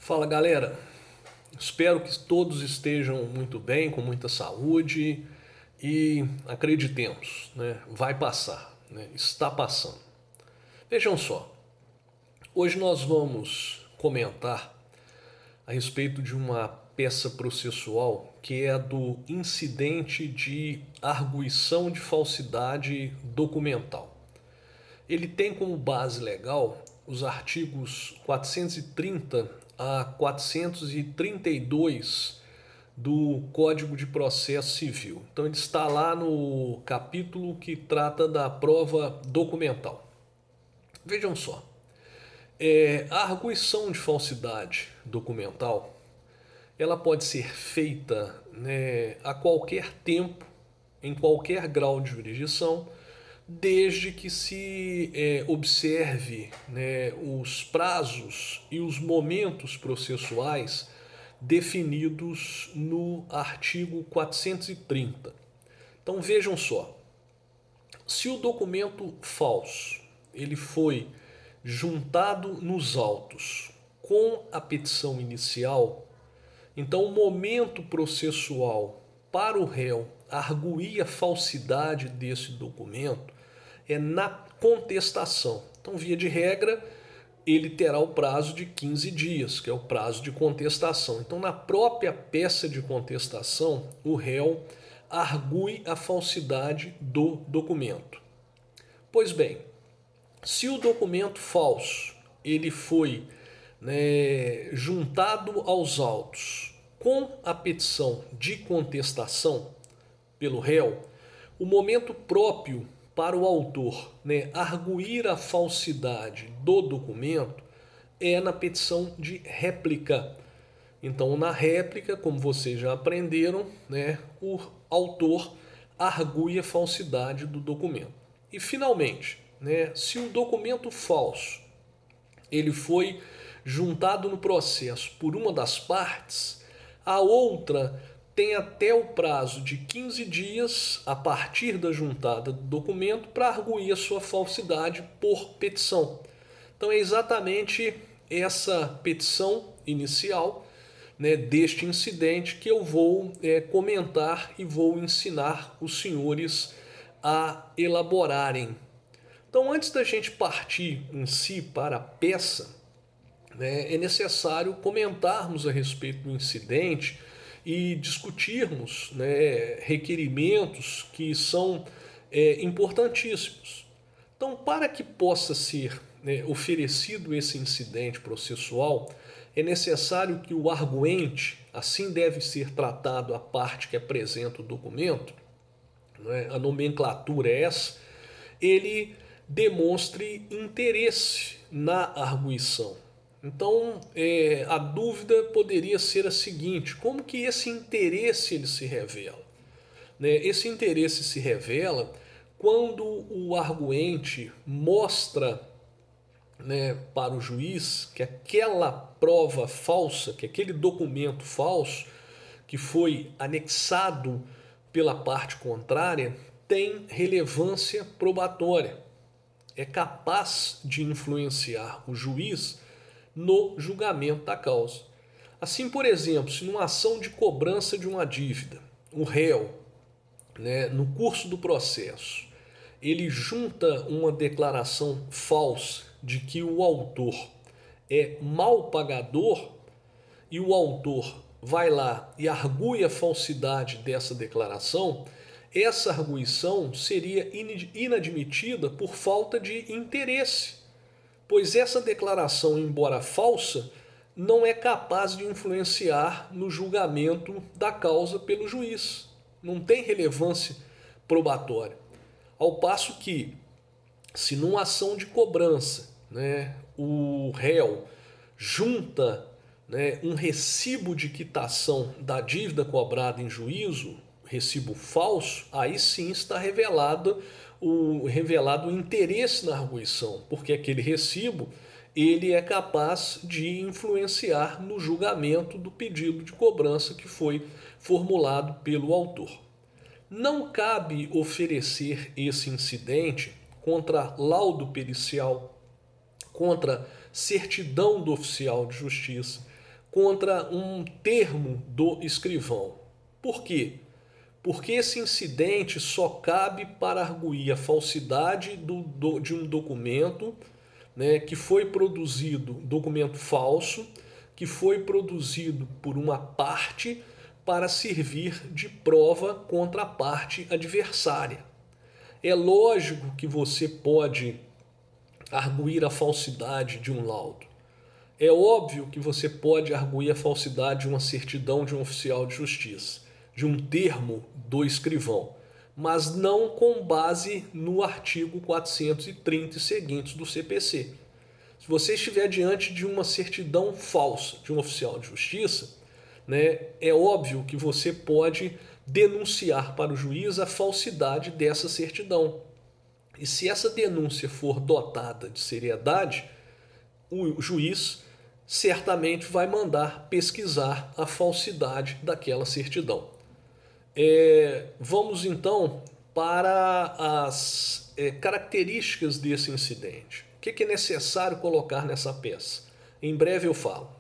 Fala galera, espero que todos estejam muito bem, com muita saúde e acreditemos, né, vai passar, né, está passando. Vejam só, hoje nós vamos comentar a respeito de uma peça processual que é a do incidente de arguição de falsidade documental. Ele tem como base legal os artigos 430 a 432 do Código de Processo Civil. Então ele está lá no capítulo que trata da prova documental. Vejam só, a arguição de falsidade documental ela pode ser feita, né, a qualquer tempo, em qualquer grau de jurisdição, desde que se observe, né, os prazos e os momentos processuais definidos no artigo 430. Então vejam só, se o documento falso ele foi juntado nos autos com a petição inicial, então o momento processual para o réu arguir a falsidade desse documento é na contestação. Então, via de regra, ele terá o prazo de 15 dias, que é o prazo de contestação. Então, na própria peça de contestação, o réu argue a falsidade do documento. Pois bem, se o documento falso ele foi, né, juntado aos autos com a petição de contestação pelo réu, o momento próprio para o autor, né, arguir a falsidade do documento é na petição de réplica. Então, na réplica, como vocês já aprenderam, né, o autor argue a falsidade do documento. E, finalmente, né, se o documento falso ele foi juntado no processo por uma das partes, a outra tem até o prazo de 15 dias a partir da juntada do documento para arguir a sua falsidade por petição. Então é exatamente essa petição inicial, né, deste incidente que eu vou comentar e vou ensinar os senhores a elaborarem. Então, antes da gente partir em si para a peça, né, é necessário comentarmos a respeito do incidente e discutirmos, né, requerimentos que são importantíssimos. Então, para que possa ser, né, oferecido esse incidente processual, é necessário que o arguente, assim deve ser tratado a parte que apresenta o documento, né, a nomenclatura é essa, ele demonstre interesse na arguição. Então, a dúvida poderia ser a seguinte: como que esse interesse ele se revela? Né? Esse interesse se revela quando o arguente mostra, né, para o juiz que aquela prova falsa, que aquele documento falso que foi anexado pela parte contrária tem relevância probatória, é capaz de influenciar o juiz no julgamento da causa. Assim, por exemplo, se numa ação de cobrança de uma dívida, o réu, né, no curso do processo, ele junta uma declaração falsa de que o autor é mal pagador e o autor vai lá e argue a falsidade dessa declaração, essa arguição seria inadmitida por falta de interesse, pois essa declaração, embora falsa, não é capaz de influenciar no julgamento da causa pelo juiz. Não tem relevância probatória. Ao passo que, se numa ação de cobrança, né, o réu junta, né, um recibo de quitação da dívida cobrada em juízo, recibo falso, aí sim está revelado o interesse na arguição, porque aquele recibo ele é capaz de influenciar no julgamento do pedido de cobrança que foi formulado pelo autor. Não cabe oferecer esse incidente contra laudo pericial, contra certidão do oficial de justiça, contra um termo do escrivão. Por quê? Porque esse incidente só cabe para arguir a falsidade de um documento, né, que foi produzido, documento falso, que foi produzido por uma parte para servir de prova contra a parte adversária. É lógico que você pode arguir a falsidade de um laudo. É óbvio que você pode arguir a falsidade de uma certidão de um oficial de justiça, de um termo do escrivão, mas não com base no artigo 430 e seguintes do CPC. Se você estiver diante de uma certidão falsa de um oficial de justiça, né, é óbvio que você pode denunciar para o juiz a falsidade dessa certidão. E se essa denúncia for dotada de seriedade, o juiz certamente vai mandar pesquisar a falsidade daquela certidão. Vamos então para as características desse incidente. O que é necessário colocar nessa peça? Em breve eu falo.